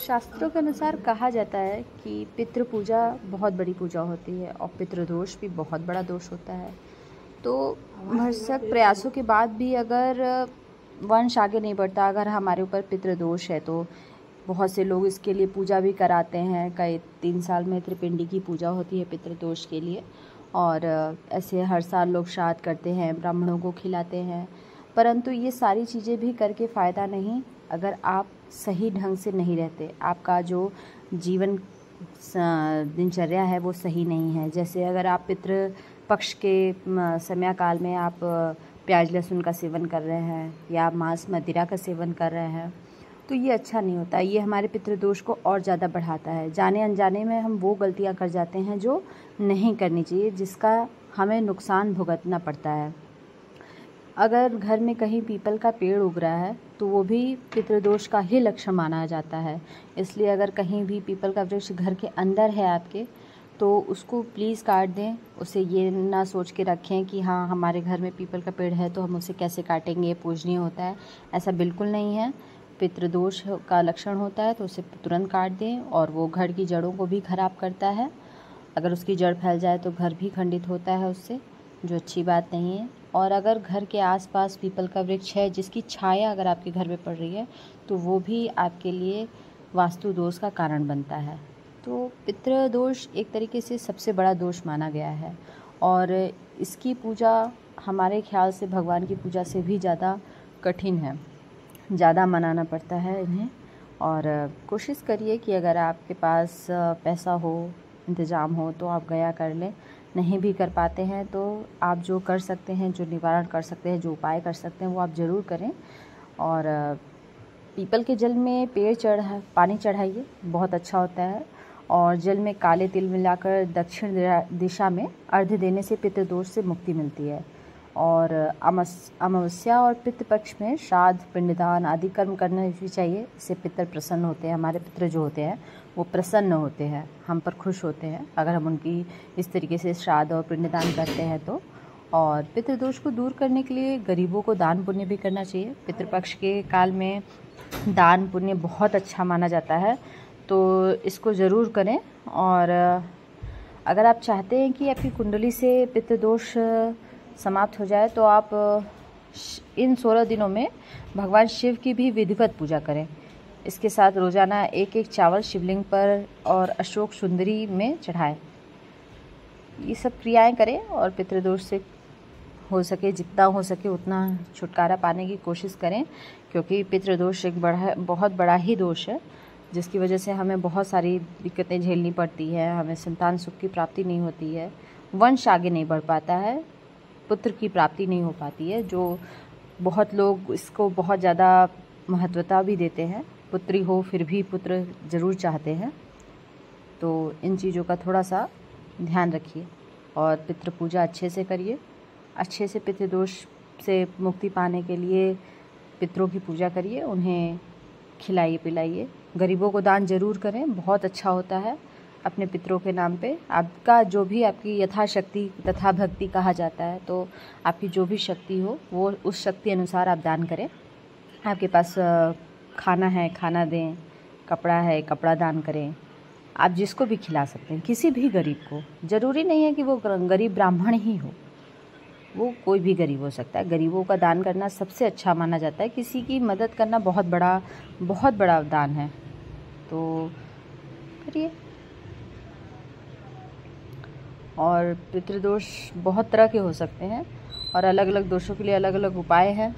शास्त्रों के अनुसार कहा जाता है कि पितृ पूजा बहुत बड़ी पूजा होती है और पितृदोष भी बहुत बड़ा दोष होता है। तो भरसक प्रयासों के बाद भी अगर वंश आगे नहीं बढ़ता, अगर हमारे ऊपर पितृदोष है, तो बहुत से लोग इसके लिए पूजा भी कराते हैं। कई 3 साल में त्रिपिंडी की पूजा होती है पितृदोष के लिए, और ऐसे हर साल लोग श्राद्ध करते हैं, ब्राह्मणों को खिलाते हैं। परंतु ये सारी चीज़ें भी करके फ़ायदा नहीं अगर आप सही ढंग से नहीं रहते। आपका जो जीवन दिनचर्या है वो सही नहीं है। जैसे अगर आप पितृ पक्ष के समय काल में आप प्याज लहसुन का सेवन कर रहे हैं या मांस मदिरा का सेवन कर रहे हैं, तो ये अच्छा नहीं होता। ये हमारे पितृदोष को और ज़्यादा बढ़ाता है। जाने अनजाने में हम वो गलतियां कर जाते हैं जो नहीं करनी चाहिए, जिसका हमें नुकसान भुगतना पड़ता है। अगर घर में कहीं पीपल का पेड़ उग रहा है तो वो भी पितृदोष का ही लक्षण माना जाता है। इसलिए अगर कहीं भी पीपल का वृक्ष घर के अंदर है आपके, तो उसको प्लीज़ काट दें। उसे ये ना सोच के रखें कि हाँ हमारे घर में पीपल का पेड़ है तो हम उसे कैसे काटेंगे, पूजनीय होता है। ऐसा बिल्कुल नहीं है। पितृदोष का लक्षण होता है तो उसे तुरंत काट दें, और वो घर की जड़ों को भी खराब करता है। अगर उसकी जड़ फैल जाए तो घर भी खंडित होता है उससे, जो अच्छी बात नहीं है। और अगर घर के आसपास पीपल का वृक्ष है जिसकी छाया अगर आपके घर में पड़ रही है, तो वो भी आपके लिए वास्तु दोष का कारण बनता है। तो पितृदोष एक तरीके से सबसे बड़ा दोष माना गया है, और इसकी पूजा हमारे ख्याल से भगवान की पूजा से भी ज़्यादा कठिन है। ज़्यादा मनाना पड़ता है इन्हें। और कोशिश करिए कि अगर आपके पास पैसा हो, इंतज़ाम हो, तो आप गया कर लें। नहीं भी कर पाते हैं तो आप जो कर सकते हैं, जो निवारण कर सकते हैं, जो उपाय कर सकते हैं, वो आप ज़रूर करें। और पीपल के जल में पानी चढ़ाइए, बहुत अच्छा होता है। और जल में काले तिल मिलाकर दक्षिण दिशा में अर्घ्य देने से पितृदोष से मुक्ति मिलती है। और अमावस्या और पितृपक्ष में श्राद्ध, पिंडदान आदि कर्म करना भी चाहिए। इससे पितृ प्रसन्न होते हैं। हमारे पितृ जो होते हैं वो प्रसन्न होते हैं, हम पर खुश होते हैं अगर हम उनकी इस तरीके से श्राद्ध और पिंडदान करते हैं तो। और पितृदोष को दूर करने के लिए गरीबों को दान पुण्य भी करना चाहिए। पितृपक्ष के काल में दान पुण्य बहुत अच्छा माना जाता है, तो इसको ज़रूर करें। और अगर आप चाहते हैं कि आपकी कुंडली से पितृदोष समाप्त हो जाए, तो आप इन 16 दिनों में भगवान शिव की भी विधिवत पूजा करें। इसके साथ रोज़ाना एक चावल शिवलिंग पर और अशोक सुंदरी में चढ़ाएं। ये सब क्रियाएं करें और पितृदोष से हो सके, जितना हो सके उतना छुटकारा पाने की कोशिश करें, क्योंकि पितृदोष एक बहुत बड़ा ही दोष है, जिसकी वजह से हमें बहुत सारी दिक्कतें झेलनी पड़ती है। हमें संतान सुख की प्राप्ति नहीं होती है, वंश आगे नहीं बढ़ पाता है, पुत्र की प्राप्ति नहीं हो पाती है। जो बहुत लोग इसको बहुत ज़्यादा महत्वता भी देते हैं, पुत्री हो फिर भी पुत्र ज़रूर चाहते हैं। तो इन चीज़ों का थोड़ा सा ध्यान रखिए और पितृ पूजा अच्छे से करिए। अच्छे से पितृदोष से मुक्ति पाने के लिए पितरों की पूजा करिए, उन्हें खिलाइए पिलाइए। गरीबों को दान ज़रूर करें, बहुत अच्छा होता है। अपने पितरों के नाम पे आपका जो भी, आपकी यथाशक्ति तथा भक्ति कहा जाता है, तो आपकी जो भी शक्ति हो वो उस शक्ति अनुसार आप दान करें। आपके पास खाना है खाना दें, कपड़ा है कपड़ा दान करें। आप जिसको भी खिला सकते हैं, किसी भी गरीब को। ज़रूरी नहीं है कि वो गरीब ब्राह्मण ही हो, वो कोई भी गरीब हो सकता है। गरीबों का दान करना सबसे अच्छा माना जाता है। किसी की मदद करना बहुत बड़ा दान है, तो करिए। और पितृदोष बहुत तरह के हो सकते हैं, और अलग अलग दोषों के लिए अलग अलग उपाय हैं।